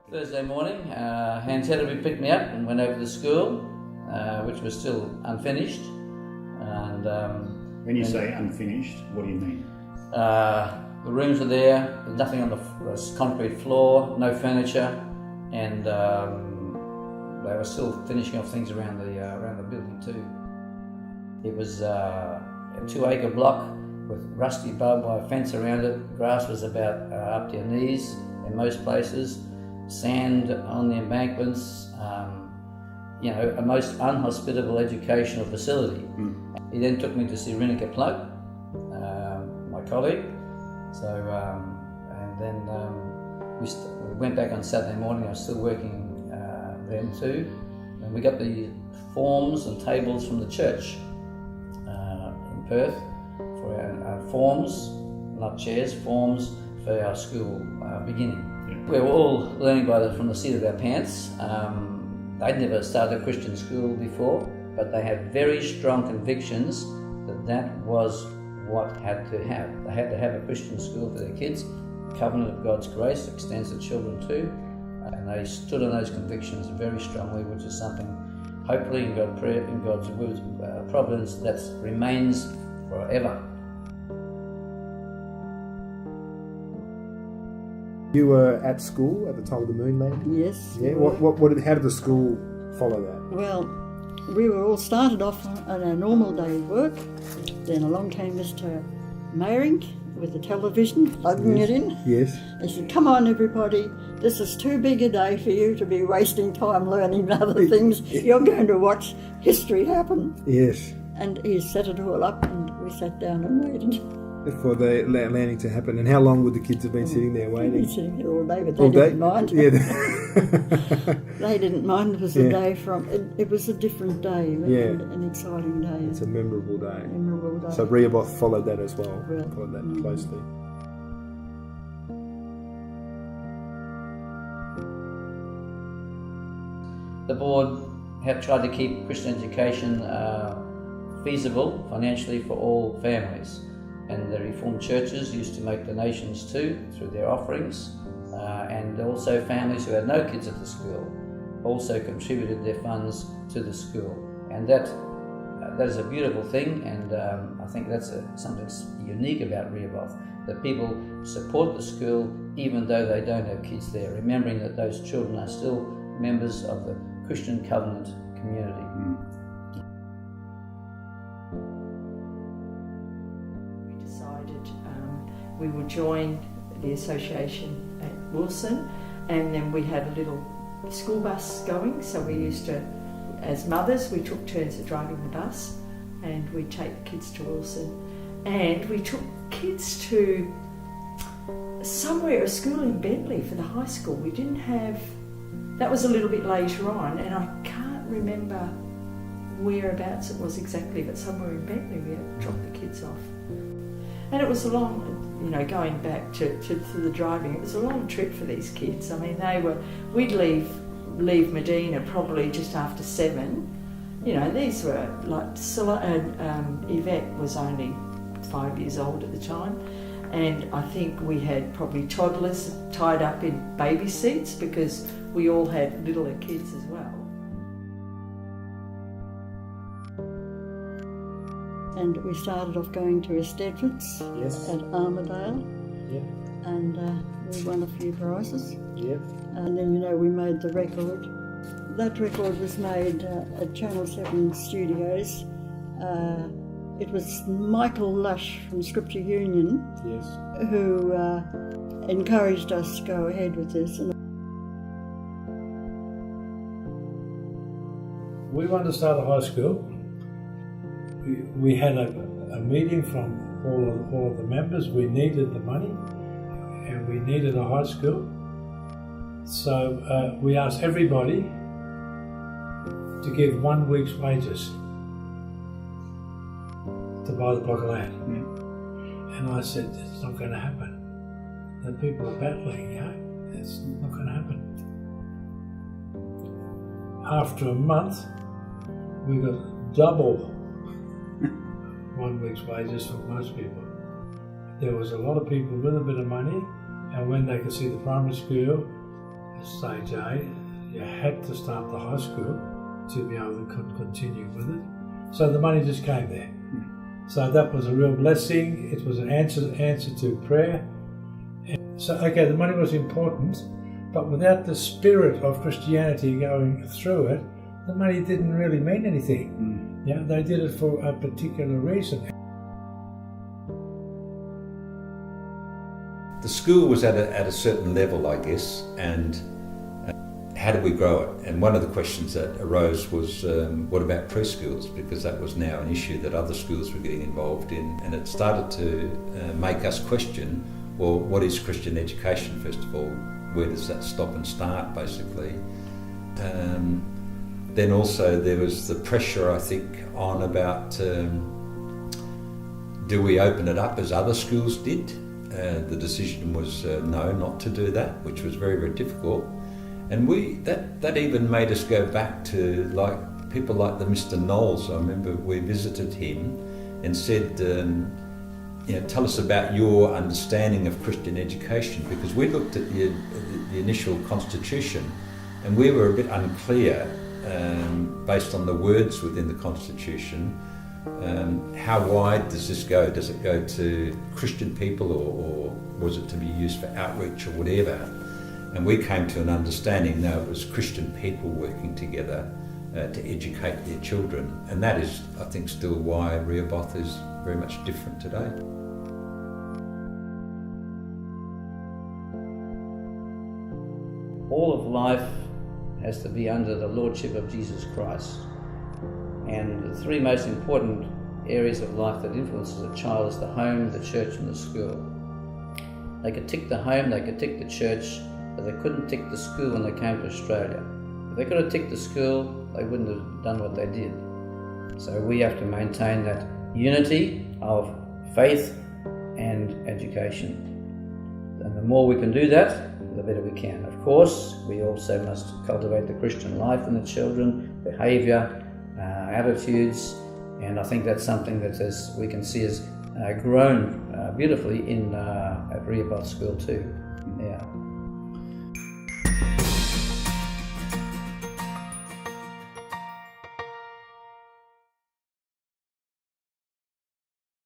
Thursday morning, Hans Hedderby picked me up and went over to the school, which was still unfinished. And when you say unfinished, what do you mean? The rooms were there, there's nothing on the concrete floor, no furniture, and they were still finishing off things around the building too. It was a 2-acre block with rusty barbed wire fence around it. Grass was about up to your knees in most places. Sand on the embankments. A most unhospitable educational facility. He then took me to see Renika Plug, my colleague. So, and then we went back on Saturday morning. I was still working then too. And we got the forms and tables from the church in Perth for our forms, not chairs, forms for our school beginning. We were all learning from the seat of our pants. They'd never started a Christian school before, but they had very strong convictions that was what had to have. They had to have a Christian school for their kids. The covenant of God's grace extends to children too, and they stood on those convictions very strongly, which is something, hopefully in God's providence, that remains forever. You were at school at the time of the moon landing? Yes. Yeah. How did the school follow that? Well, we were all started off on a normal day's work. Then along came Mr. Mayring with the television, plugging it in. Yes. He said, "Come on, everybody. This is too big a day for you to be wasting time learning other things. You're going to watch history happen." Yes. And he set it all up, and we sat down and waited. For the landing to happen. And how long would the kids have been sitting there waiting? They'd been sitting there all day, but they didn't mind. Yeah. They didn't mind. It was a day it was a different day, an exciting day. It's a memorable day. Memorable day. So Rehoboth followed that as well. Followed that closely. The board have tried to keep Christian education feasible financially for all families. And the Reformed churches used to make donations too, through their offerings, and also families who had no kids at the school also contributed their funds to the school. And that is a beautiful thing, and I think that's something unique about Rehoboth, that people support the school even though they don't have kids there, remembering that those children are still members of the Christian Covenant community. We would join the association at Wilson, and then we had a little school bus going, so we used to, as mothers, we took turns at driving the bus, and we'd take the kids to Wilson, and we took kids to a school in Bentley for the high school. We didn't have, that was a little bit later on, and I can't remember whereabouts it was exactly, but somewhere in Bentley we had to drop the kids off. And it was a long, going back to the driving, it was a long trip for these kids. I mean, we'd leave Medina probably just after 7. These were like, Yvette was only 5 years old at the time, and I think we had probably toddlers tied up in baby seats because we all had littler kids as well. And we started off going to Estedfords at Armadale, and we won a few prizes. And then, we made the record. That record was made at Channel 7 Studios. It was Michael Lush from Scripture Union who encouraged us to go ahead with this. We wanted to start a high school. We had a meeting from all of the members. We needed the money and we needed a high school. So we asked everybody to give 1 week's wages to buy the block of land. And I said, it's not going to happen. The people are battling, it's not going to happen. After a month, we got double 1 week's wages for most people. There was a lot of people with a bit of money, and when they could see the primary school stage A, you had to start the high school to be able to continue with it. So the money just came there. So that was a real blessing. It was an answer to prayer. And so, okay, the money was important, but without the spirit of Christianity going through it, the money didn't really mean anything. Yeah, they did it for a particular reason. The school was at a certain level, I guess, and how do we grow it? And one of the questions that arose was, what about preschools? Because that was now an issue that other schools were getting involved in, and it started to make us question, well, what is Christian education, first of all? Where does that stop and start, basically? Then also there was the pressure, I think, on about, do we open it up as other schools did? The decision was no, not to do that, which was very, very difficult. And that even made us go back to like people like the Mr. Knowles. I remember we visited him and said, tell us about your understanding of Christian education, because we looked at the initial constitution and we were a bit unclear based on the words within the constitution. How wide does this go? Does it go to Christian people or was it to be used for outreach or whatever? And we came to an understanding now it was Christian people working together to educate their children. And that is, I think, still why Rehoboth is very much different today. All of life has to be under the lordship of Jesus Christ. And the three most important areas of life that influences a child is the home, the church and the school. They could tick the home, they could tick the church, but they couldn't tick the school when they came to Australia. If they could have ticked the school, they wouldn't have done what they did. So we have to maintain that unity of faith and education. And the more we can do that, the better we can. Of course, we also must cultivate the Christian life in the children, behaviour, attitudes, and I think that's something that we can see has grown beautifully at Rehoboth School too. Yeah.